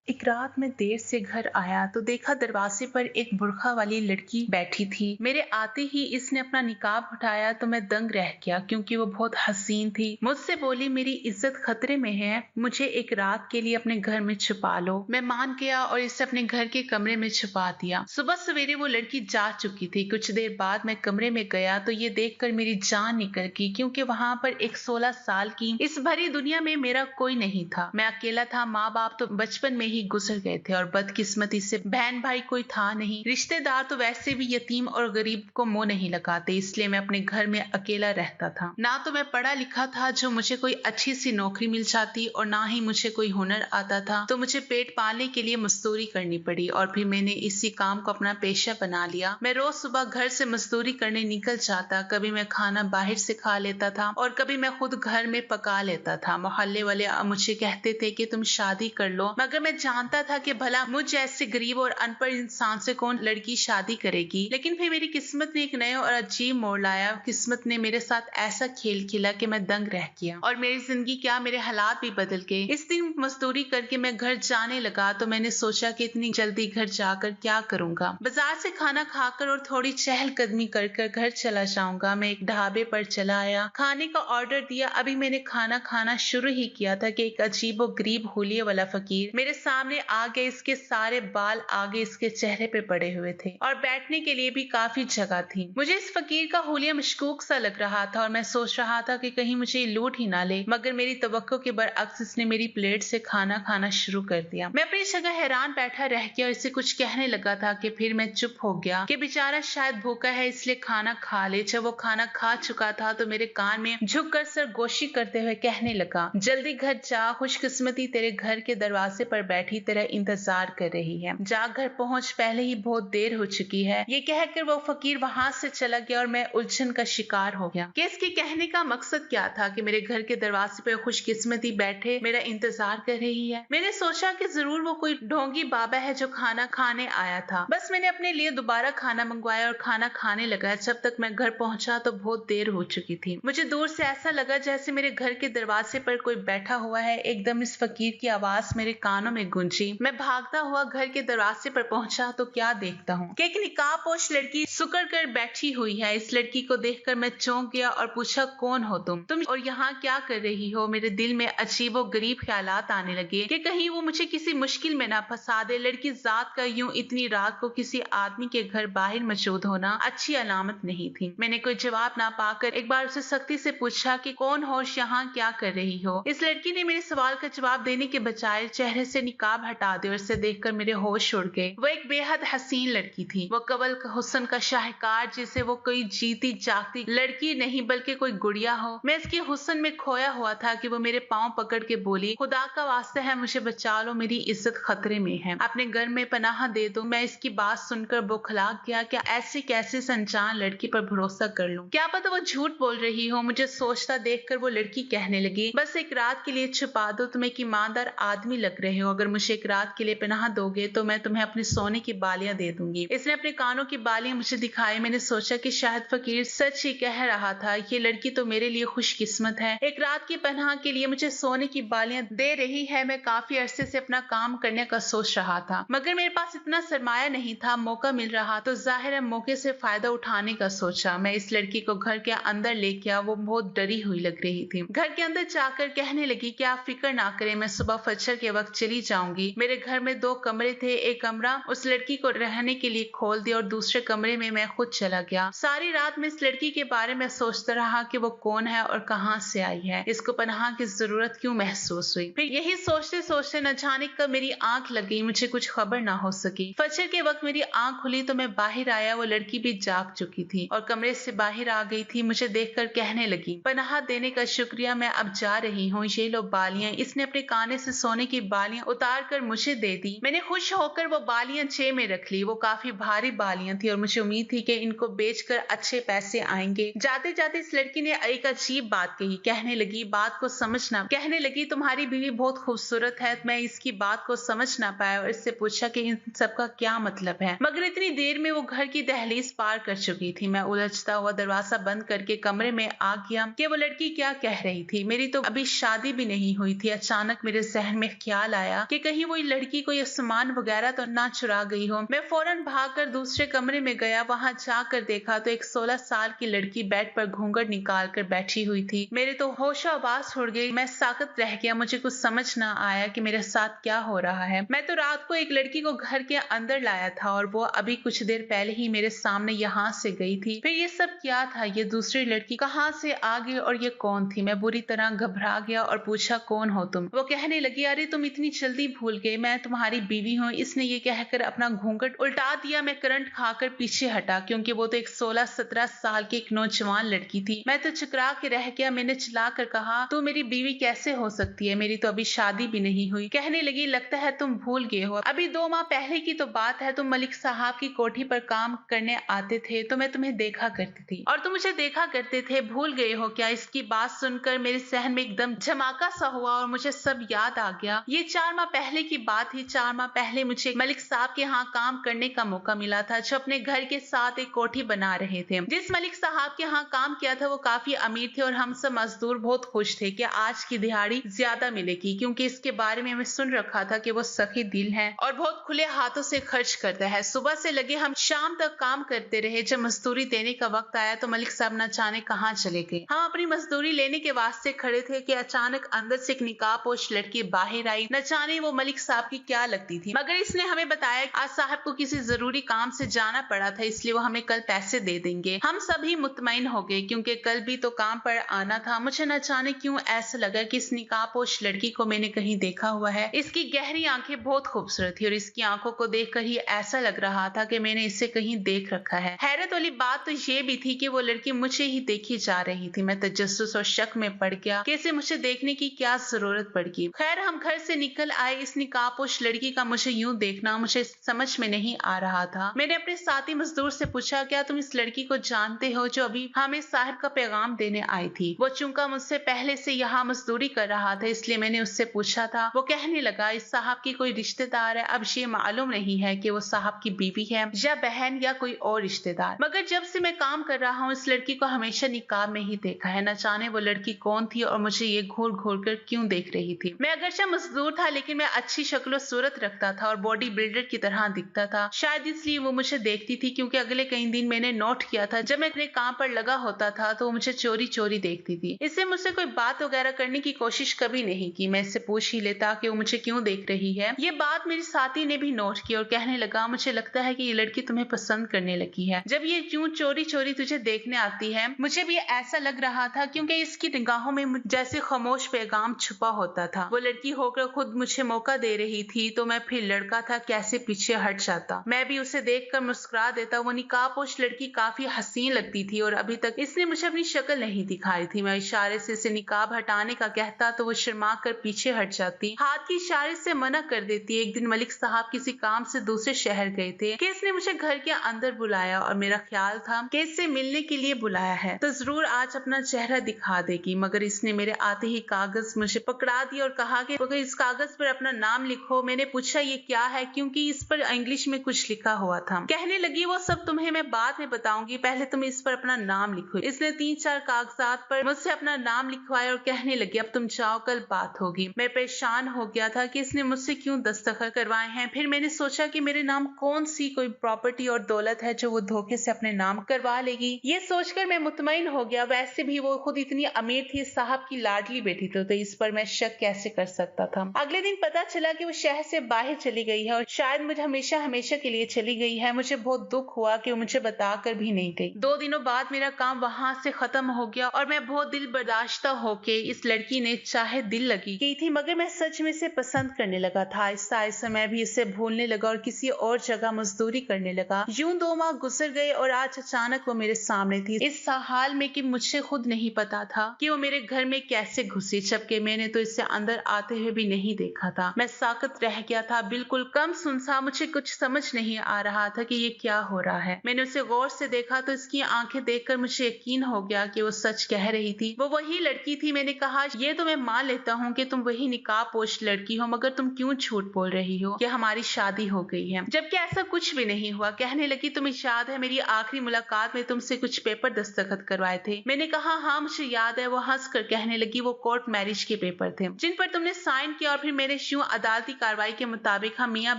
एक रात मैं देर से घर आया तो देखा दरवाजे पर एक बुर्का वाली लड़की बैठी थी। मेरे आते ही इसने अपना निकाब उठाया तो मैं दंग रह गया क्योंकि वो बहुत हसीन थी। मुझसे बोली, मेरी इज्जत खतरे में है, मुझे एक रात के लिए अपने घर में छुपा लो। मैं मान गया और इसे अपने घर के कमरे में छुपा दिया। सुबह सवेरे वो लड़की जा चुकी थी। कुछ देर बाद मैं कमरे में गया तो ये देखकर मेरी जान निकल गई क्योंकि वहां पर एक 16 साल की इस भरी दुनिया में मेरा कोई नहीं था। मैं अकेला था। माँ बाप तो बचपन में ही गुजर गए थे और बदकिस्मती से बहन भाई कोई था नहीं। रिश्तेदार तो वैसे भी यतीम और गरीब को मुंह नहीं लगाते, इसलिए मैं अपने घर में अकेला रहता था। ना तो मैं पढ़ा लिखा था जो मुझे कोई अच्छी सी नौकरी मिल जाती और ना ही मुझे कोई हुनर आता था, तो मुझे पेट पालने के लिए मजदूरी करनी पड़ी और फिर मैंने इसी काम को अपना पेशा बना लिया। मैं रोज सुबह घर से मजदूरी करने निकल जाता। कभी मैं खाना बाहर से खा लेता था और कभी मैं खुद घर में पका लेता था। मोहल्ले वाले मुझे कहते थे कि तुम शादी कर लो, मगर मैं जानता था कि भला मुझ जैसे गरीब और अनपढ़ इंसान से कौन लड़की शादी करेगी। लेकिन फिर मेरी किस्मत ने एक नया और अजीब मोड़ लाया। किस्मत ने मेरे साथ ऐसा खेल खेला कि मैं दंग रह गया और मेरी जिंदगी क्या, मेरे हालात भी बदल गए। इस दिन मजदूरी करके मैं घर जाने लगा तो मैंने सोचा कि इतनी जल्दी घर जाकर क्या करूंगा। बाजार से खाना खाकर और थोड़ी चहलकदमी कर कर घर चला जाऊंगा। मैं एक ढाबे पर चला आया, खाने का ऑर्डर दिया। अभी मैंने खाना खाना शुरू ही किया था कि एक अजीब और गरीब होलिये वाला फकीर मेरे सामने आ गया। इसके सारे बाल आगे इसके चेहरे पे पड़े हुए थे और बैठने के लिए भी काफी जगह थी। मुझे इस फकीर का होलिया मशकूक सा लग रहा था और मैं सोच रहा था कि कहीं मुझे लूट ही ना ले, मगर मेरी तवक्को के बरअक्स इसने मेरी प्लेट से खाना खाना शुरू कर दिया। मैं अपनी जगह हैरान बैठा रह गया और इसे कुछ कहने लगा था कि फिर मैं चुप हो गया कि बेचारा शायद भूखा है इसलिए खाना खा ले। जब वो खाना खा चुका था तो मेरे कान में झुककर सरगोशी करते हुए कहने लगा, जल्दी घर जा, खुशकिस्मती तेरे घर के दरवाजे पर बैठी तेरा इंतजार कर रही है। जा, घर पहुंच, पहले ही बहुत देर हो चुकी है। ये कहकर वो फकीर वहां से चला गया और मैं उलझन का शिकार हो गया कि इसके कहने का मकसद क्या था कि मेरे घर के दरवाजे पर खुशकिस्मती बैठे मेरा इंतजार कर रही है। मैंने सोचा कि जरूर वो कोई ढोंगी बाबा है जो खाना खाने आया था। बस मैंने अपने लिए दोबारा खाना मंगवाया और खाना खाने लगा। जब तक मैं घर पहुंचा तो बहुत देर हो चुकी थी। मुझे दूर से ऐसा लगा जैसे मेरे घर के दरवाजे पर कोई बैठा हुआ है। एकदम इस फकीर की आवाज मेरे कानों में गूंजी। मैं भागता हुआ घर के दरवाजे पर पहुंचा तो क्या देखता हूँ कि एक निकाबपोश लड़की सुकड़ कर बैठी हुई है। इस लड़की को देखकर मैं चौंक गया और पूछा, कौन हो तुम और यहाँ क्या कर रही हो? मेरे दिल में अजीब और गरीब ख्यालात आने लगे कि कहीं वो मुझे किसी मुश्किल में ना फंसा दे। लड़की जात का यूं इतनी रात को किसी आदमी के घर बाहर मौजूद होना अच्छी अलामत नहीं थी। मैंने कोई जवाब ना पाकर एक बार उसे सख्ती से पूछा कि कौन हो, यहाँ क्या कर रही हो? इस लड़की ने मेरे सवाल का जवाब देने के बजाय चेहरे से निकाब हटा दिया और इसे देखकर मेरे होश उड़ गए। वो एक बेहद हसीन लड़की थी। वो कवल हुस्न का शाहकार, जिसे वो कोई जीती जागती लड़की नहीं बल्कि कोई गुड़िया हो। मैं इसके हुस्न में खोया हुआ था कि वो मेरे पांव पकड़ के बोली, खुदा का वास्ता है मुझे बचा लो, मेरी इज्जत खतरे में है, अपने घर में पनाह दे दो। मैं इसकी बात सुनकर बौखला गया। क्या ऐसी कैसी अनजान लड़की पर भरोसा कर लूं? क्या पता वो झूठ बोल रही हो। मुझे सोचता देखकर वो लड़की कहने लगी, बस एक रात के लिए छुपा दो, तुम एक ईमानदार आदमी लग रहे हो। अगर मुझे एक रात के लिए पनाह दोगे तो मैं तुम्हें अपने सोने की बालियां दे दूंगी। इसने अपने कानों की बालियां मुझे दिखाई। मैंने सोचा कि शायद फकीर सच ही कह रहा था। ये लड़की तो मेरे लिए खुशकिस्मत है, एक रात की पनाह के लिए मुझे सोने की बालियां दे रही है। मैं काफी अरसे से अपना काम करने का सोच रहा था, मगर मेरे पास इतना सरमाया नहीं था। मौका मिल रहा तो जाहिर है मौके से फायदा उठाने का सोचा। मैं इस लड़की को घर के अंदर ले गया। वो बहुत डरी हुई लग रही थी। घर के अंदर जाकर कहने लगी कि आप फिक्र ना करें, मैं सुबह फजर के वक्त चली जाऊंगी। मेरे घर में 2 कमरे थे। एक कमरा उस लड़की को रहने के लिए खोल दिया और दूसरे कमरे में मैं खुद चला गया। सारी रात में इस लड़की के बारे में सोचता रहा कि वो कौन है और कहां से आई है, इसको पनाह की जरूरत क्यों महसूस हुई। फिर यही सोचते सोचते न जाने कब मेरी आंख लग गई, मुझे कुछ खबर ना हो सकी। फजर के वक्त मेरी आंख खुली तो मैं बाहर आया। वो लड़की भी जाग चुकी थी और कमरे से बाहर आ गई थी। मुझे देखकर कहने लगी, पनाह देने का शुक्रिया, मैं अब जा रही हूँ। ये लो बालियां। इसने अपने काने से सोने की बालियां उतार कर मुझे दे दी। मैंने खुश होकर वो बालियां जेब में रख ली। वो काफी भारी बालियां थी और मुझे उम्मीद थी कि इनको बेचकर अच्छे पैसे आएंगे। जाते जाते इस लड़की ने एक अजीब बात कही। कहने लगी, बात को समझना। कहने लगी, तुम्हारी बीवी बहुत खूबसूरत है। मैं इसकी बात को समझ ना पाया और इससे पूछा कि इन सब का क्या मतलब है, मगर इतनी देर में वो घर की दहलीज पार कर चुकी थी। मैं उलझता हुआ दरवाजा बंद करके कमरे में आ गया कि वो लड़की क्या कह रही थी। मेरी तो अभी शादी भी नहीं हुई थी। अचानक मेरे जहन में ख्याल आया कि कहीं वो लड़की को ये सामान वगैरह तो ना चुरा गई हो। मैं फौरन भागकर दूसरे कमरे में गया। वहां जाकर देखा तो एक 16 साल की लड़की बेड पर घूंघट निकाल कर बैठी हुई थी। मेरे तो होशो-हवास उड़ गई। मैं साकत रह गया। मुझे कुछ समझ ना आया कि मेरे साथ क्या हो रहा है। मैं तो रात को एक लड़की को घर के अंदर लाया था और वो अभी कुछ देर पहले ही मेरे सामने यहाँ से गई थी। फिर ये सब क्या था? ये दूसरी लड़की कहाँ से आ गई और ये कौन थी? मैं बुरी तरह घबरा गया और पूछा, कौन हो तुम? वो कहने लगी, अरे तुम इतनी जल्दी भूल गए, मैं तुम्हारी बीवी हूँ। इसने ये कहकर अपना घूंघट उल्टा दिया। मैं करंट खाकर पीछे हटा क्योंकि वो तो एक 16-17 साल की एक नौजवान लड़की थी। मैं तो चकरा के रह गया। मैंने चिल्लाकर कहा, तू मेरी बीवी कैसे हो सकती है? मेरी तो अभी शादी भी नहीं हुई। कहने लगी, लगता है तुम भूल गए हो, अभी 2 माह पहले की तो बात है। तुम मलिक साहब की कोठी पर काम करने आते थे तो मैं तुम्हें देखा करती थी और तुम मुझे देखा करते थे। भूल गए हो क्या? इसकी बात सुनकर मेरे सहन में एकदम झमाका सा हुआ और मुझे सब याद आ गया। ये 4 माह पहले की बात थी। 4 माह पहले मुझे मलिक साहब के यहाँ काम करने का मौका मिला था, जो अपने घर के साथ एक कोठी बना रहे थे। जिस मलिक साहब के यहाँ काम किया था वो काफी अमीर थे और हम सब मजदूर बहुत खुश थे कि आज की दिहाड़ी ज्यादा मिलेगी, क्योंकि इसके बारे में मैं सुन रखा था कि वो सखी दिल है और बहुत खुले हाथों से खर्च करता है। सुबह से लगे हम शाम तक काम करते रहे। जब मजदूरी देने का वक्त आया तो मलिक साहब न जाने कहाँ चले गए। हम अपनी मजदूरी लेने के वास्ते खड़े थे कि अचानक अंदर से एक निकाबपोश लड़की बाहर आई। न जाने वो मलिक साहब की क्या लगती थी, मगर इसने हमें बताया आज साहब को किसी जरूरी काम से जाना पड़ा था, इसलिए वो हमें कल पैसे दे देंगे। हम सभी मुतमईन हो गए क्योंकि कल भी तो काम पर आना था। मुझे न जाने क्यों ऐसा लगा कि इस निकाबपोश लड़की को मैंने कहीं देखा हुआ है। इसकी गहरी आंखें बहुत खूबसूरत थी और इसकी आंखों को देखकर ही ऐसा लग रहा था कि मैंने इसे कहीं देख रखा है। हैरत वाली बात तो ये भी थी कि वो लड़की मुझे ही देखी जा रही थी। मैं तजस्सुस और शक में पड़ गया कि इसे मुझे देखने की क्या जरूरत पड़गी। खैर हम घर से निकल आए। इस निकाबपोश लड़की का मुझे यूं देखना मुझे समझ में नहीं आ रहा था। मैंने अपने साथी मजदूर से पूछा, क्या तुम इस लड़की को जानते हो जो अभी हमें साहब का पैगाम देने आई थी? वो चूंकि मुझसे पहले से यहाँ मजदूरी कर रहा था इसलिए मैंने उससे पूछा था। वो कहने लगा, इस साहब की कोई रिश्तेदार है। अब ये मालूम नहीं है कि वो साहब की बीवी है या बहन या कोई और रिश्तेदार, मगर जब से मैं काम कर रहा हूँ इस लड़की को हमेशा निकाब में ही देखा है। न जाने वो लड़की कौन थी और मुझे ये घूर घूर कर क्यों देख रही थी। मैं अगरचे मजदूर था लेकिन मैं अच्छी शक्ल सूरत रखता था और बॉडी बिल्डर की तरह दिखता था। शायद इसलिए वो मुझे देखती थी, क्योंकि अगले कई दिन मैंने नोट किया था जब मैं अपने काम पर लगा होता था तो वो मुझे चोरी चोरी देखती थी। इससे मुझसे कोई बात वगैरह करने की कोशिश कभी नहीं की। मैं इससे पूछ ही लेता कि वो मुझे क्यों देख रही है। ये बात मेरी साथी ने भी नोट की और कहने लगा, मुझे लगता है कि ये लड़की तुम्हें पसंद करने लगी है। जब ये क्यों चोरी चोरी तुझे देखने आती है। मुझे भी ऐसा लग रहा था क्योंकि इसकी निगाहों में जैसे खामोश पैगाम छुपा होता था। वो लड़की होकर खुद मुझे मौका दे रही थी तो मैं फिर लड़का था कैसे पीछे हट जाता। मैं भी उसे देखकर मुस्कुरा देता। वो निकाबपोश लड़की काफी हसीन लगती थी और अभी तक इसने मुझे अपनी शक्ल नहीं दिखाई थी। मैं इशारे से इसे निकाब हटाने का कहता तो वो शर्मा कर पीछे हट जाती, हाथ की इशारे से मना कर देती। एक दिन मलिक साहब किसी काम से दूसरे शहर गए थे कि इसने मुझे घर के अंदर बुलाया और मेरा ख्याल था कि इससे मिलने के लिए बुलाया है तो जरूर आज अपना चेहरा दिखा देगी, मगर इसने मेरे आते ही कागज मुझे पकड़ा दिया और कहा कि इस कागज पर अपना नाम लिखो। मैंने पूछा ये क्या है, क्योंकि इस पर इंग्लिश में कुछ लिखा हुआ था। कहने लगी, वो सब तुम्हें मैं बाद में बताऊंगी, पहले तुम इस पर अपना नाम लिखो। इसने 3-4 कागजात पर मुझसे अपना नाम लिखवाया और कहने लगी, अब तुम जाओ, कल बात होगी। मैं परेशान हो गया था कि इसने मुझसे क्यों दस्तखत करवाए हैं। फिर मैंने सोचा कि मेरे नाम कौन सी कोई प्रॉपर्टी और दौलत है जो वो धोखे से अपने नाम करवा लेगी। ये सोचकर मैं मुतमईन हो गया। वैसे भी वो खुद इतनी अमीर थी, साहब की लाडली बेटी तो इस पर मैं शक कैसे कर सकता था। अगले दिन पता चला कि वो शहर से बाहर चली गई है और शायद मुझे हमेशा हमेशा के लिए चली गई है। मुझे बहुत दुख हुआ कि वो मुझे बताकर भी नहीं गई। 2 दिनों बाद मेरा काम वहां से खत्म हो गया और मैं बहुत दिल बर्दाश्ता होके इस लड़की ने चाहे दिल लगी गई थी, मगर मैं सच में इसे पसंद करने लगा था। आहिस्ता आहिस्ता मैं भी इसे भूलने लगा और किसी और जगह मजदूरी करने लगा। यूं 2 माह गुजर गए और आज अचानक वो मेरे सामने थी, इस हाल में कि मुझे खुद नहीं पता था कि वो मेरे घर में कैसे घुसी, जबकि मैंने तो इसे अंदर आते हुए भी नहीं देखा था। मैं साकत रह गया था, बिल्कुल कम सुनसा। मुझे कुछ समझ नहीं आ रहा था कि ये क्या हो रहा है। मैंने उसे गौर से देखा तो इसकी आंखें देखकर मुझे यकीन हो गया कि वो सच कह रही थी। वो वही लड़की थी। मैंने कहा, ये तो मैं मान लेता हूँ कि तुम वही निकाबपोश लड़की हो, मगर तुम क्यों झूठ बोल रही हो कि हमारी शादी हो गई है, जबकि ऐसा कुछ भी नहीं हुआ। कहने लगी, तुम्हें याद है मेरी आखिरी मुलाकात में तुमसे कुछ पेपर दस्तखत करवाए थे? मैंने कहा, हाँ मुझे याद है। वो हंस कर कहने लगी, वो कोर्ट मैरिज के पेपर थे जिन पर तुमने साइन किया और फिर मेरे पेश यूं अदालती कार्रवाई के मुताबिक हम मियाँ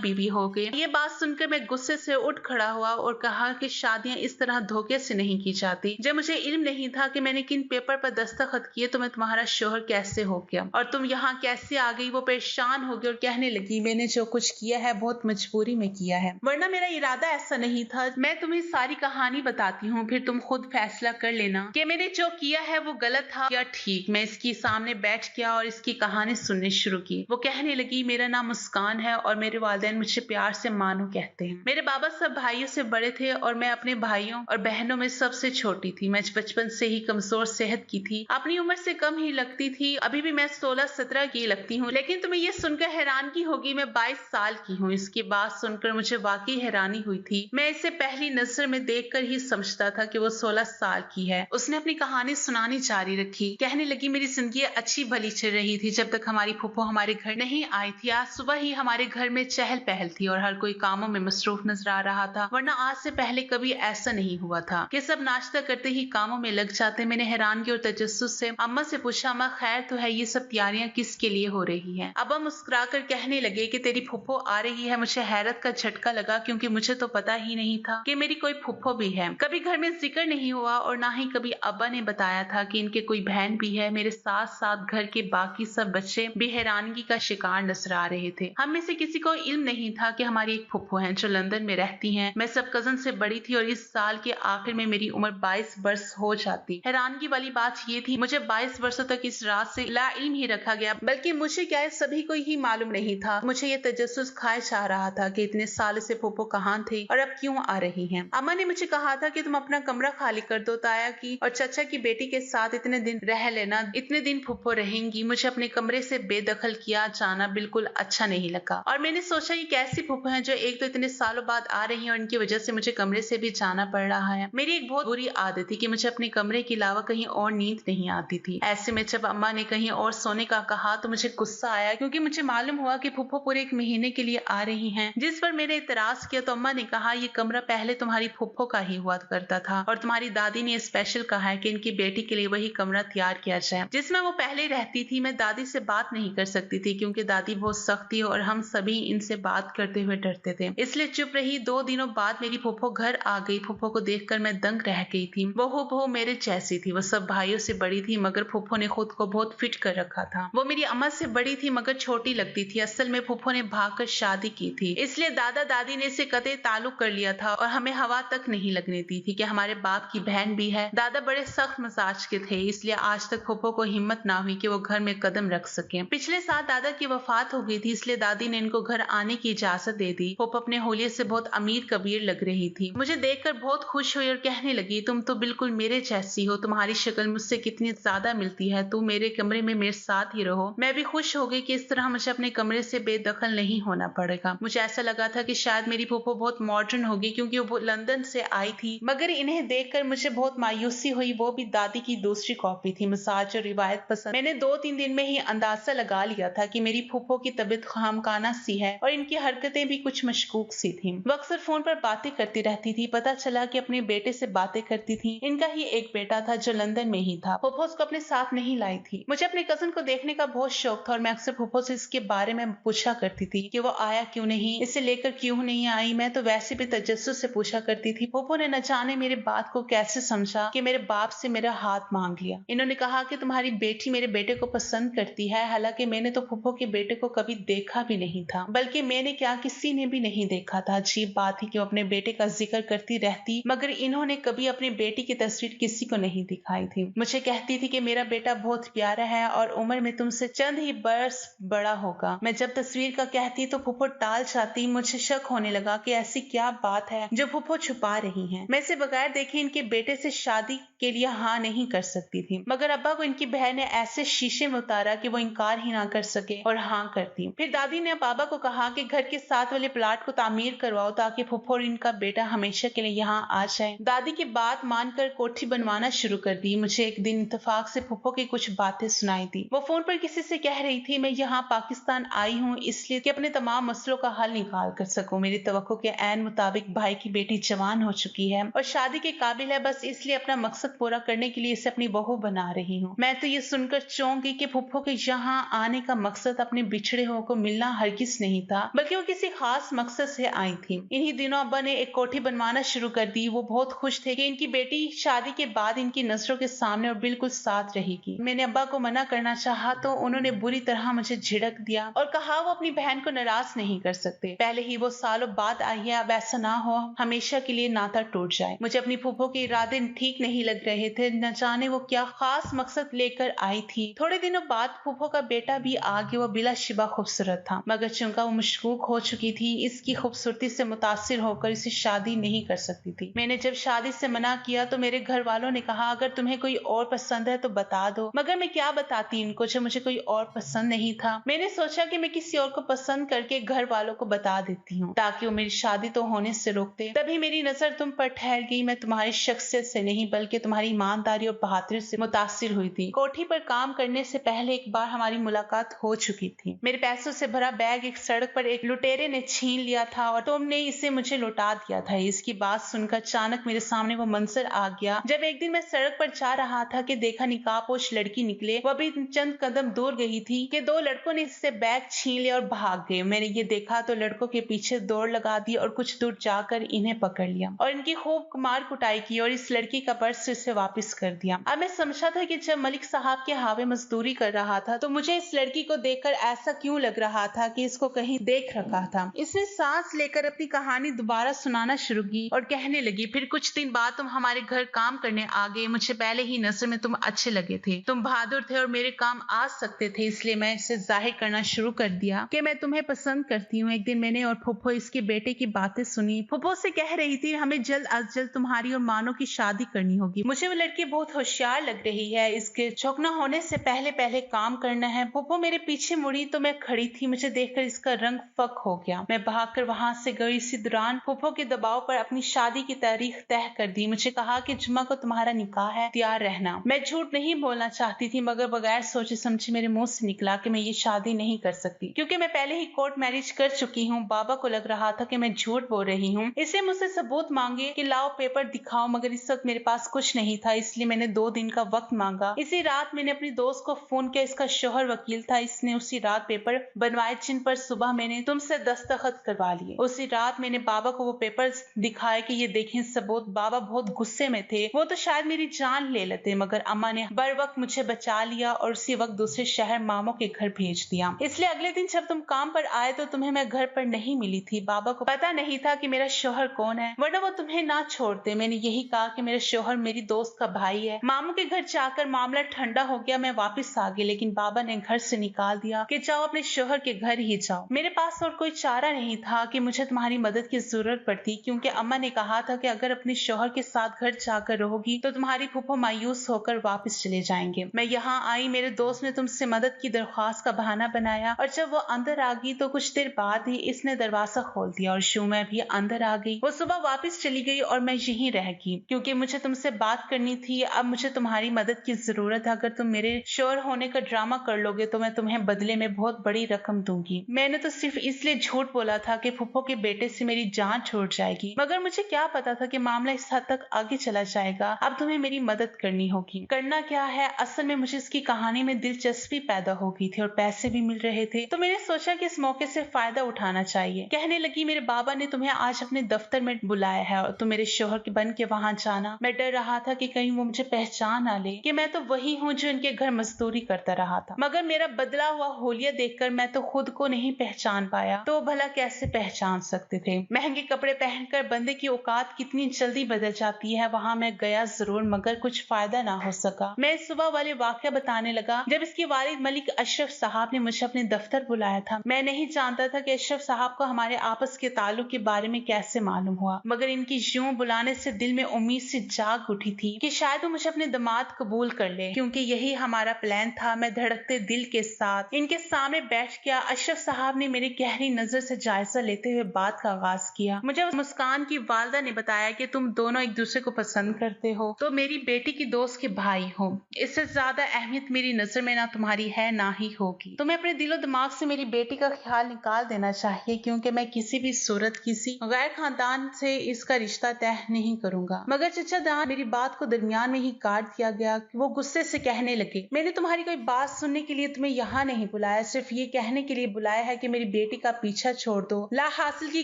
बीवी हो गए। ये बात सुनकर मैं गुस्से से उठ खड़ा हुआ और कहा कि शादियां इस तरह धोखे से नहीं की जाती। जब मुझे इल्म नहीं था कि मैंने किन पेपर पर दस्तखत किए तो मैं तुम्हारा शोहर कैसे हो गया और तुम यहाँ कैसे आ गई। वो परेशान हो गई और कहने लगी, मैंने जो कुछ किया है बहुत मजबूरी में किया है, वरना मेरा इरादा ऐसा नहीं था। मैं तुम्हें सारी कहानी बताती हूँ, फिर तुम खुद फैसला कर लेना कि मैंने जो किया है वो गलत था या ठीक। मैं इसके सामने बैठ गया और इसकी कहानी सुननी शुरू की। वो कहने लगी, मेरा नाम मुस्कान है और मेरे वालिदैन मुझे प्यार से मानो कहते हैं। मेरे बाबा सब भाइयों से बड़े थे और मैं अपने भाइयों और बहनों में सबसे छोटी थी। मैं बचपन से ही कमजोर सेहत की थी, अपनी उम्र से कम ही लगती थी। अभी भी मैं 16-17 की लगती हूँ, लेकिन तुम्हें ये सुनकर हैरानगी होगी मैं 22 साल की हूँ। इसकी बात सुनकर मुझे वाकई हैरानी हुई थी। मैं इसे पहली नजर में देखकर ही समझता था कि वो 16 साल की है। उसने अपनी कहानी सुनानी जारी रखी, कहने लगी, मेरी जिंदगी अच्छी भली चल रही थी जब तक हमारी फूफो हमारे घर नहीं आई थी। आज सुबह ही हमारे घर में चहल पहल थी और हर कोई कामों में मसरूफ नजर आ रहा था, वरना आज से पहले कभी ऐसा नहीं हुआ था कि सब नाश्ता करते ही कामों में लग जाते। मैंने हैरानगी और तजस्सुस से अम्मा से पूछा, अम्मा खैर तो है, ये सब तैयारियां किसके लिए हो रही हैं? अब्बा मुस्कुराकर कहने लगे कि तेरी फूफो आ रही है। मुझे हैरत का झटका लगा क्योंकि मुझे तो पता ही नहीं था कि मेरी कोई फूफो भी है। कभी घर में जिक्र नहीं हुआ और ना ही कभी अब्बा ने बताया था कि इनके कोई बहन भी है। मेरे साथ साथ घर के बाकी सब बच्चे भी हैरानगी का शिकार नजर आ रहे थे। हम में से किसी को इल्म नहीं था कि हमारी एक फूफो है जो लंदन में रहती हैं। मैं सब कजन से बड़ी थी और इस साल के आखिर में मेरी उम्र 22 वर्ष हो जाती। हैरानगी वाली बात ये थी, मुझे 22 वर्षों तक इस रात से ला इल्म ही रखा गया, बल्कि मुझे क्या है सभी को ही मालूम नहीं था। मुझे ये तजस्सुस खाए चाह रहा था कि इतने साल से फूफो कहाँ थे और अब क्यों आ रही हैं। अम्मा ने मुझे कहा था कि तुम अपना कमरा खाली कर दो, ताया की और चाचा की बेटी के साथ इतने दिन रह लेना, इतने दिन फूफो रहेंगी। मुझे अपने कमरे से बेदखल किया जाना बिल्कुल अच्छा नहीं लगा और मैंने सोचा ये कैसी फूफो है जो एक तो इतने सालों बाद आ रही है और इनकी वजह से मुझे कमरे से भी जाना पड़ रहा है। मेरी एक बहुत बुरी आदत थी कि मुझे अपने कमरे के अलावा कहीं और नींद नहीं आती थी। ऐसे में जब अम्मा ने कहीं और सोने का कहा तो मुझे गुस्सा आया क्योंकि मुझे मालूम हुआ कि फूफो पूरे 1 महीने के लिए आ रही हैं। जिस पर मैंने इतराज किया तो अम्मा ने कहा, ये कमरा पहले तुम्हारी फूफो का ही हुआ करता था और तुम्हारी दादी ने स्पेशल कहा है कि इनकी बेटी के लिए वही कमरा तैयार किया जाए जिसमें वो पहले रहती थी। मैं दादी से बात नहीं कर सकती थी क्योंकि दादी बहुत सख्त थी और हम सभी इनसे बात करते हुए डरते थे, इसलिए चुप रही। 2 दिनों बाद मेरी फूफो घर आ गई। फूफो को देखकर मैं दंग रह गई थी। वो हूबहू मेरे जैसी थी। वो सब भाइयों से बड़ी थी मगर फूफो ने खुद को बहुत फिट कर रखा था। वो मेरी अम्मा से बड़ी थी मगर छोटी लगती थी। असल में फूफो ने भागकर शादी की थी, इसलिए दादा दादी ने इसे कतई ताल्लुक कर लिया था और हमें हवा तक नहीं लगने दी थी कि हमारे बाप की बहन भी है। दादा बड़े सख्त मजाज के थे, इसलिए आज तक फूफो को हिम्मत ना हुई कि वो घर में कदम रख सके। पिछले साल दादा की वफात हो गई थी, इसलिए दादी ने इनको घर आने की इजाजत दे दी। फूफो अपने होलिये से बहुत अमीर कबीर लग रही थी। मुझे देखकर बहुत खुश हुई और कहने लगी, तुम तो बिल्कुल मेरे जैसी हो, तुम्हारी शक्ल मुझसे कितनी ज्यादा मिलती है। तुम मेरे कमरे में मेरे साथ ही रहो। मैं भी खुश हो गई कि इस तरह मुझे अपने कमरे से बेदखल नहीं होना पड़ेगा। मुझे ऐसा लगा था कि शायद मेरी फूफो बहुत मॉडर्न होगी क्योंकि वो लंदन से आई थी, मगर इन्हें देखकर मुझे बहुत मायूसी हुई। वो भी दादी की दूसरी कॉपी थी, मसाज और रिवायत पसंद। मैंने 2-3 दिन में ही अंदाजा लगा लिया था कि मेरी फूफो की तबीयत खामखाना सी है और इनकी हरकतें भी कुछ मशकूक सी थी। वो अक्सर फोन पर बातें करती रहती थी। पता चला कि अपने बेटे से बातें करती थी। इनका ही एक बेटा था जो लंदन में ही था। फूफो उसको अपने साथ नहीं लाई थी। मुझे अपने कजन को देखने का बहुत शौक था और मैं अक्सर फूफो से इसके बारे में पूछा करती थी कि वो आया क्यों नहीं, इसे लेकर क्यों नहीं आई। मैं तो वैसे भी तजस्सुस से पूछा करती थी। फूफो ने न जाने मेरे बात को कैसे समझा कि मेरे बाप से मेरा हाथ मांग लिया। इन्होंने कहा कि तुम्हारी बेटी मेरे बेटे को पसंद करती है, हालांकि मैंने तो फूफो के बेटे को कभी देखा भी नहीं था, बल्कि मैंने क्या किसी ने भी नहीं देखा था। अजीब बात थी कि वो अपने बेटे का जिक्र करती रहती मगर इन्होंने कभी अपनी बेटी की तस्वीर किसी को नहीं दिखाई थी। मुझे कहती थी कि मेरा बेटा बहुत प्यारा है और उम्र में तुमसे चंद ही बरस बड़ा होगा। मैं जब तस्वीर का कहती तो फूफो टाल जाती। मुझे शक होने लगा कि ऐसी क्या बात है जो फूफो छुपा रही हैं। मैं इसे बगैर देखे इनके बेटे से शादी के लिए हाँ नहीं कर सकती थी, मगर अब्बा को इनकी बहन ने ऐसे शीशे में उतारा कि वो इनकार ही ना कर सके और हाँ कर दी। फिर दादी ने बाबा को कहा कि घर के साथ वाले प्लाट को तामीर करवाओ ताकि फूफो और इनका बेटा हमेशा के लिए यहाँ आ जाए। दादी की बात मानकर कोठी बनवाना शुरू कर दी। मुझे एक दिन इत्तेफाक से फूफो की कुछ बातें सुनाई दी। वो फोन पर किसी से कह रही थी, मैं यहाँ पाकिस्तान आई हूँ इसलिए कि अपने तमाम मसलों का हल निकाल कर सकूं। मेरी तवक्को के ऐन मुताबिक भाई की बेटी जवान हो चुकी है और शादी के काबिल है, बस इसलिए अपना मकसद पूरा करने के लिए इसे अपनी बहू बना रही हूँ। मैं तो ये सुनकर चौंक गई कि फूफो के यहाँ आने का मकसद अपनी अपने बिछड़े हुओं को मिलना हरगिज नहीं था, बल्कि वो किसी खास मकसद से आई थी। इन्हीं दिनों अब्बा ने एक कोठी बनवाना शुरू कर दी। वो बहुत खुश थे कि इनकी बेटी शादी के बाद इनकी नजरों के सामने और बिल्कुल साथ रहेगी। मैंने अब्बा को मना करना चाहा तो उन्होंने बुरी तरह मुझे झिड़क दिया और कहा वो अपनी बहन को नाराज नहीं कर सकते। पहले ही वो सालों बाद आई है, अब ऐसा ना हो हमेशा के लिए नाता टूट जाए। मुझे अपनी फूफो के इरादे ठीक नहीं लग रहे थे। न जाने वो क्या खास मकसद लेकर आई थी। थोड़े दिनों बाद फूफो का बेटा भी आ गया। वो बिलाशिबा खूबसूरत था, मगर चूंकि वो मशकूक हो चुकी थी, इसकी खूबसूरती से मुतासिर होकर इसे शादी नहीं कर सकती थी। मैंने जब शादी से मना किया तो मेरे घर वालों ने कहा अगर तुम्हें कोई और पसंद है तो बता दो। मगर मैं क्या बताती इनको जब मुझे कोई और पसंद नहीं था। मैंने सोचा कि मैं किसी और को पसंद करके घर वालों को बता देती हूँ ताकि वो मेरी शादी तो होने से रोकते। तभी मेरी नजर तुम पर ठहर गई। मैं तुम्हारी शख्सियत से नहीं बल्कि तुम्हारी ईमानदारी और बहादुरी से मुतासिर हुई थी। कोठी पर काम करने से पहले एक बार हमारी मुलाकात हो चुकी थी। मेरे पैसों से भरा बैग एक सड़क पर एक लुटेरे ने छीन लिया था और तुमने इसे मुझे लौटा दिया था। इसकी बात सुनकर अचानक मेरे सामने वो मंजर आ गया जब एक दिन मैं सड़क पर जा रहा था कि देखा निकाबपोश लड़की निकले। वह भी चंद कदम दूर गई थी कि दो लड़कों ने इससे बैग छीन लिया और भाग गए। मैंने ये देखा तो लड़कों के पीछे दौड़ लगा दी और कुछ दूर जाकर इन्हें पकड़ लिया और इनकी खूब मार कुटाई की और इस लड़की का पर्स इसे वापस कर दिया। अब मैं समझा था कि जब मलिक साहब के हावे मजदूरी कर रहा था तो मुझे इस लड़की को देखकर ऐसा क्यों लग रहा था कि इसको कहीं देख रखा था। इसने सांस लेकर अपनी कहानी दोबारा सुनाना शुरू की और कहने लगी, फिर कुछ दिन बाद तुम हमारे घर काम करने आ गए। मुझे पहले ही नजर में तुम अच्छे लगे थे। तुम बहादुर थे और मेरे काम आ सकते थे, इसलिए मैं इसे जाहिर करना शुरू कर दिया कि मैं तुम्हें पसंद करती हूँ। एक दिन मैंने और फुफ्फो इसके बेटे की बातें सुनी। फुफ्फो से कह रही थी हमें जल्द अज जल्द तुम्हारी और मानो की शादी करनी होगी। मुझे वो लड़की बहुत होशियार लग रही है, इसके चौकना होने से पहले पहले काम करना है। फुफ्फो मेरे पीछे मुड़ी तो मैं खड़ी थी। मुझे देखकर इसका रंग फक हो गया। मैं भागकर वहां से गई। इसी दौरान फुफ्फो के दबाव पर अपनी शादी की तारीख तय कर दी। मुझे कहा कि जुम्मा को तुम्हारा निकाह है, तैयार रहना। मैं झूठ नहीं बोलना चाहती थी, मगर बगैर सोचे समझे मेरे मुंह से निकला कि मैं ये शादी नहीं कर सकती क्योंकि मैं पहले ही कोर्ट मैरिज कर चुकी हूँ। बाबा को लग रहा था कि मैं झूठ बोल रही हूँ। इससे मुझसे सबूत मांगे कि लाओ पेपर दिखाओ, मगर इस वक्त मेरे पास कुछ नहीं था, इसलिए मैंने 2 दिन का वक्त मांगा। इसी रात मैंने अपनी दोस्त को फोन किया। इसका शोहर वकील था। इसने उसी रात पेपर बनवाए जिन पर सुबह मैंने तुमसे दस्तखत करवा लिए। उसी रात मैंने बाबा को वो पेपर दिखाए कि ये देखें सबूत। बाबा बहुत गुस्से में थे। वो तो शायद मेरी जान ले लेते, मगर अम्मा ने बर वक्त मुझे बचा लिया और उसी वक्त दूसरे शहर मामों के घर भेज दिया। इसलिए अगले दिन जब तुम काम पर आए तो तुम्हें मैं घर पर नहीं मिली थी। बाबा को पता नहीं था कि मेरा शोहर कौन है, वरना वो तुम्हें ना छोड़ते। मैंने यही कहा कि मेरा शोहर मेरी दोस्त का भाई है। मामू के घर जाकर मामला ठंडा हो गया। मैं वापस आ गई, लेकिन बाबा ने घर से निकाल दिया कि जाओ अपने शोहर के घर ही जाओ। मेरे पास और कोई चारा नहीं था कि मुझे तुम्हारी मदद की जरूरत पड़ती, क्योंकि अम्मा ने कहा था कि अगर अपने शोहर के साथ घर जाकर रहोगी तो तुम्हारी फूफो मायूस होकर वापस चले जाएंगे। मैं यहाँ आई, मेरे दोस्त ने तुमसे मदद की दरख्वास्त का बहाना बनाया और जब वो अंदर आ गई तो कुछ देर बाद ही इसने दरवाजा खोल दिया और शू मैं भी अंदर आ गई। वो सुबह वापस चली गई और मैं यहीं रह गई क्योंकि मुझे तुमसे बात करनी थी। अब मुझे तुम्हारी मदद की जरूरत है। अगर तुम मेरे शोहर होने का ड्रामा कर लोगे तो मैं तुम्हें बदले में बहुत बड़ी रकम दूंगी। मैंने तो सिर्फ इसलिए झूठ बोला था कि फूफो के बेटे से मेरी जान छूट जाएगी, मगर मुझे क्या पता था कि मामला इस हद तक आगे चला जाएगा। अब तुम्हें मेरी मदद करनी होगी। करना क्या है, असल में मुझे इसकी कहानी में दिलचस्पी पैदा हो गई थी और पैसे भी मिल रहे थे, तो मैंने सोचा कि इस मौके से फायदा उठाना चाहिए। कहने लगी, मेरे बाबा ने तुम्हें आज अपने दफ्तर में बुलाया है और तुम मेरे शोहर के बन के वहां जाना। मैं डर रहा था कि कहीं वो मुझे पहचान ना ले कि मैं तो वही हूँ जो इनके घर मजदूरी करता रहा था, मगर मेरा बदला हुआ होलिया देखकर मैं तो खुद को नहीं पहचान पाया, तो भला कैसे पहचान सकते थे। महंगे कपड़े पहनकर बंदे की औकात कितनी जल्दी बदल जाती है। वहां मैं गया जरूर, मगर कुछ फायदा ना हो सका। मैं सुबह वाले वाकया बताने लगा जब इसके वालिद मलिक अशरफ साहब ने मुझे अपने दफ्तर बुलाया था। मैं नहीं जानता था कि अशरफ साहब को हमारे आपस के ताल्लुक के बारे में कैसे मालूम हुआ, मगर इनकी यूं बुलाने से दिल में उम्मीद से जाग उठी थी कि शायद वो मुझे अपने दामाद कबूल कर ले, क्योंकि यही हमारा प्लान था। मैं धड़कते दिल के साथ इनके सामने बैठ गया। अशरफ साहब ने मेरी गहरी नजर से जायजा लेते हुए बात का आगाज किया। मुझे मुस्कान की वालदा ने बताया कि तुम दोनों एक दूसरे को पसंद करते हो, तो मेरी बेटी की दोस्त के भाई हो। इससे ज्यादा अहमियत मेरी नजर में ना तुम्हारी है ना ही होगी। तुम्हें अपने दिलो दिमाग से मेरी बेटी का ख्याल निकाल देना चाहिए, क्योंकि मैं किसी भी सूरत किसी गैर खानदान से इसका रिश्ता तय नहीं करूंगा। मगर चचा दान मेरी बात को दरमियान में ही काट दिया गया। वो गुस्से से कहने लगे, मैंने तुम्हारी कोई बात सुनने के लिए तुम्हें यहाँ नहीं बुलाया। बुलाया, सिर्फ ये कहने के लिए बुलाया है कि मेरी बेटी का पीछा छोड़ दो। ला हासिल की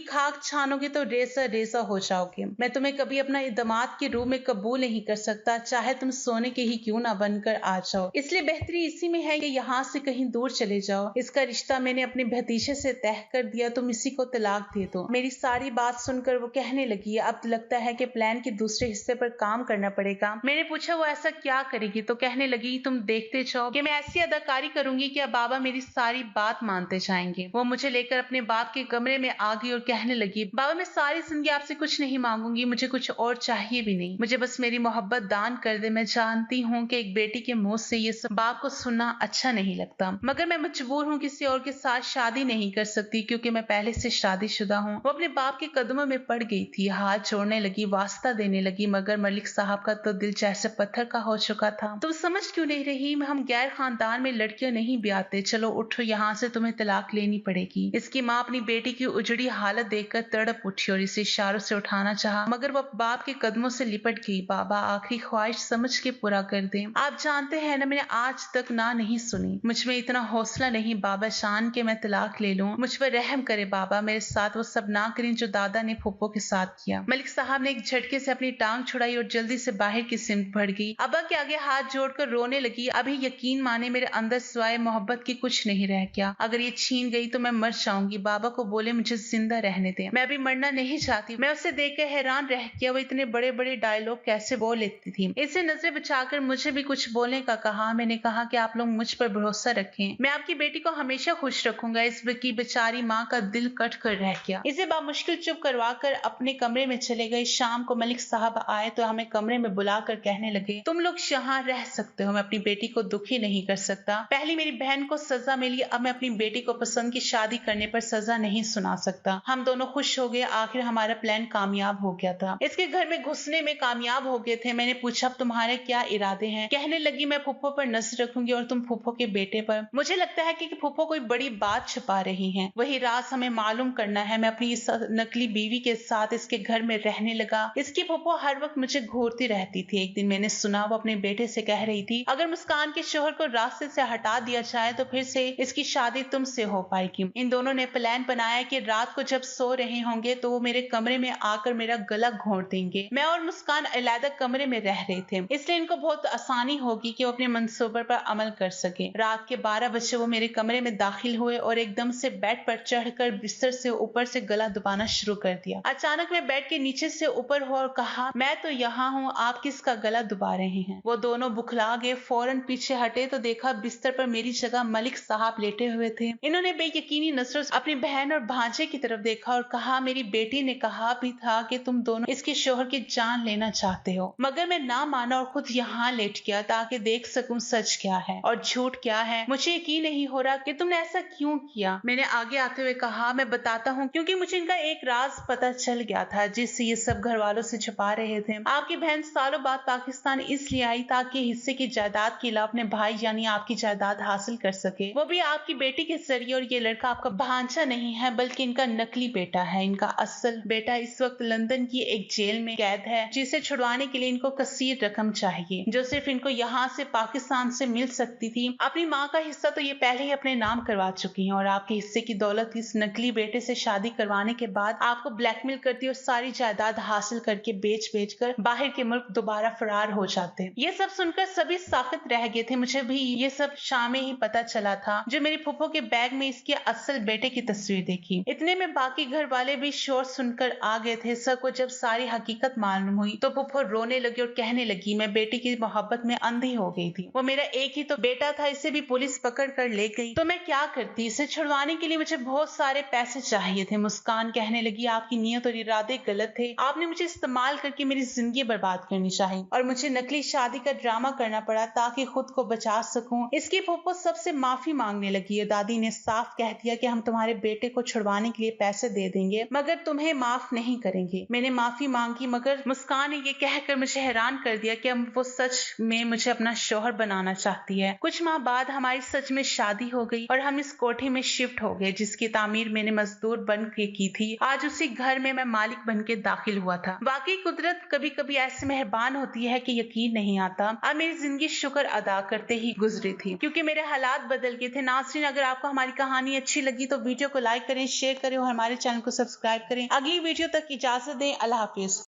खाक छानोगे तो रेसा रेसा हो जाओगे। मैं तुम्हें कभी अपना दामाद के रूप में कबूल नहीं कर सकता, चाहे तुम सोने के ही क्यों ना बनकर आ जाओ। इसलिए बेहतरी इसी में है कि यहाँ से कहीं दूर चले जाओ। इसका रिश्ता मैंने अपने भतीजे से तय कर दिया, तुम इसी को तलाक दे दो। मेरी सारी बात सुनकर वो कहने लगी, अब लगता है कि प्लान के दूसरे हिस्से पर काम करना पड़ेगा। मैंने पूछा वो ऐसा क्या करेगी, तो कहने लगी तुम देखते जाओ कि मैं ऐसी अदाकारी करूंगी कि अब बाबा मेरी सारी बात मानते जाएंगे। वो मुझे लेकर अपने बाप के कमरे में आ गई और कहने लगी, बाबा मैं सारी जिंदगी आपसे कुछ नहीं मांगूंगी, मुझे कुछ और चाहिए भी नहीं, मुझे बस मेरी मोहब्बत दान कर दे। मैं जानती हूँ कि एक बेटी के मुंह से ये सब बाप को सुनना अच्छा नहीं लगता, मगर मैं मजबूर हूँ, किसी और के साथ शादी नहीं कर सकती क्योंकि मैं पहले से शादीशुदा हूँ। वो अपने बाप के कदमों में पड़ गई थी, हाथ जोड़ने लगी, वास्ता देने लगी, मगर मलिक साहब का तो दिल जैसे पत्थर का हो चुका था। तुम समझ क्यों नहीं रही, हम गैर खानदान में लड़कियां नहीं ब्याहते, चलो उठो यहाँ से, तुम्हें तलाक लेनी पड़ेगी। इसकी माँ अपनी बेटी की उजड़ी हालत देखकर तड़प उठी और इसे इशारों से उठाना चाहा, मगर वह बाप के कदमों से लिपट गई। बाबा आखिरी ख्वाहिश समझ के पूरा कर दे। आप जानते हैं ना, मैंने आज तक ना नहीं सुनी, मुझ में इतना हौसला नहीं बाबा शान के मैं तलाक ले लूं। मुझ पर रहम करे बाबा, मेरे साथ वो सब ना करें जो दादा ने फूफो के साथ किया। मलिक साहब ने एक झटके से अपनी टांग छुड़ाई और जल्दी से बाहर की सिमत बढ़ गई। अब्बा के आगे हाथ जोड़कर रोने लगी, अभी यकीन माने मेरे अंदर सिवाय मोहब्बत की कुछ नहीं रह गया, अगर ये छीन गई तो मैं मर जाऊंगी। बाबा को बोले मुझे जिंदा रहने दे, मैं अभी मरना नहीं चाहती। मैं उसे देखकर हैरान रह गया, वो इतने बड़े बड़े डायलॉग कैसे बोल लेती थी। इसे नजरें बचाकर मुझे भी कुछ बोलने का कहा। मैंने कहा कि आप लोग मुझ पर भरोसा रखें, मैं आपकी बेटी को हमेशा खुश रखूंगा। इस की बेचारी माँ का दिल कट कर रह गया। इसे बामुश्किल चुप करवा कर अपने कमरे में चले गए। शाम को मलिक साहब आए तो हमें कमरे में बुलाकर कहने लगे, तुम लोग यहाँ रह सकते हो, मैं अपनी बेटी को दुखी नहीं कर सकता। पहले मेरी बहन को सजा मिली, अब मैं अपनी बेटी को पसंद की शादी करने पर सजा नहीं सुना सकता। हम दोनों खुश हो गए, आखिर हमारा प्लान कामयाब हो गया था। इसके घर में घुसने में कामयाब हो गए थे। मैंने पूछा अब तुम्हारे क्या इरादे हैं। कहने लगी मैं फूफो पर नजर रखूंगी और तुम फूफो के बेटे पर। मुझे लगता है कि फूफो कोई बड़ी बात छुपा रही हैं, वही राज हमें मालूम करना है। मैं अपनी इस नकली बीवी के साथ इसके घर में रहने लगा। इसकी फूफो हर वक्त मुझे घूरती रहती थी। एक दिन मैंने सुना वो अपने बेटे से कह रही थी, अगर मुस्कान के शोहर को रास्ते से हटा दिया जाए तो फिर से इसकी शादी तुमसे हो पाएगी। इन दोनों ने प्लान बनाया कि रात को जब सो रहे होंगे तो वो मेरे कमरे में आकर मेरा गला घोंट देंगे। मैं और मुस्कान अलग कमरे में रह रहे थे, इसलिए इनको बहुत आसानी होगी कि वो अपने मंसूबे पर अमल कर सके। रात के 12 बजे वो मेरे कमरे में दाखिल हुए और एकदम से बेड पर चढ़कर बिस्तर से ऊपर से गला दबाना शुरू कर दिया। अचानक मैं बेड के नीचे से ऊपर हुआ और कहा, मैं तो यहाँ हूँ, आप किसका गला दबा रहे हैं। वो दोनों बुखला गए, फौरन पीछे हटे तो देखा बिस्तर पर मेरी जगह मलिक साहब लेटे हुए थे। इन्होंने बेयकीनी नजरों से अपनी बहन और भांजे की तरफ देखा और कहा, मेरी बेटी ने कहा भी था कि तुम दोनों इसके शोहर की जान लेना चाहते हो, मगर मैं ना माना और खुद यहाँ लेट गया ताकि देख सकूं सच क्या है और झूठ क्या है। मुझे यकीन नहीं हो रहा कि तुमने ऐसा क्यों किया। मैंने आगे आते हुए कहा, मैं बताता हूँ, क्योंकि मुझे इनका एक राज पता चल गया था जिससे ये सब घर वालों से छुपा रहे थे। आपकी बहन सालों बाद पाकिस्तान इसलिए आई ताकि हिस्से की जायदाद के अलावा अपने भाई यानी आपकी जायदाद हासिल कर सके, वो भी आपकी बेटी के जरिए। और ये लड़का आपका भांजा नहीं है बल्कि इनका नकली बेटा है। इनका असल बेटा इस वक्त लंदन की एक जेल में कैद है, जिसे छुड़वाने के लिए इनको कसीर रकम चाहिए जो सिर्फ इनको यहाँ से पाकिस्तान से मिल सकती थी। अपनी माँ का हिस्सा तो ये पहले ही अपने नाम करवा चुकी हैं और आपके हिस्से की दौलत इस नकली बेटे से शादी करवाने के बाद आपको ब्लैकमेल करती और सारी जायदाद हासिल करके बेच कर बाहर के मुल्क दोबारा फरार हो जाते। ये सब सुनकर सभी साकित रह गए थे। मुझे भी ये सब शाम में ही पता चला था जो मेरी फूफो के बैग में इसके असल बेटे की तस्वीर देखी। इतने में बाकी घर वाले भी शोर सुनकर आ गए थे। सबको जब सारी हकीकत मालूम हुई तो फूफो रोने लगी और कहने लगी, मैं बेटी की मोहब्बत में अंधी हो गई थी, वो मेरा एक ही तो बेटा था, इसे भी पुलिस पकड़ कर ले गई तो मैं क्या करती। इसे छुड़वाने के लिए मुझे बहुत सारे पैसे चाहिए थे। मुस्कान कहने लगी, आपकी नीयत और इरादे गलत थे, आपने मुझे इस्तेमाल करके मेरी जिंदगी बर्बाद करनी चाहिए और मुझे नकली शादी का ड्रामा करना पड़ा ताकि खुद को बचा सकूं। इसकी फूफो सबसे माफी मांगने लगी है। दादी ने साफ कह दिया कि हम तुम्हारे बेटे को छुड़वाने के लिए पैसे दे देंगे मगर तुम्हें माफ नहीं करेंगे। मैंने माफी मांगी मगर मुस्कान ने ये कहकर मुझे हैरान कर दिया कि अब वो सच में मुझे अपना शौहर बनाना चाहती है। कुछ माह बाद हमारी सच में शादी हो गई और हम इस कोठे में शिफ्ट हो गए जिसकी तामीर मैंने मजदूर बन के की थी। आज उसी घर में मैं मालिक बन के दाखिल हुआ था। वाकई कुदरत कभी कभी ऐसे मेहरबान होती है कि यकीन नहीं आता। अब मेरी जिंदगी शुक्र अदा करते ही गुजरी थी क्योंकि मेरे हालात बदल गए थे। नाज़रीन, अगर आपको हमारी कहानी अच्छी लगी तो वीडियो को लाइक करें, शेयर करें और हमारे चैनल को सब्सक्राइब करें। अगली वीडियो तक इजाजत दें। अल्लाह हाफिज।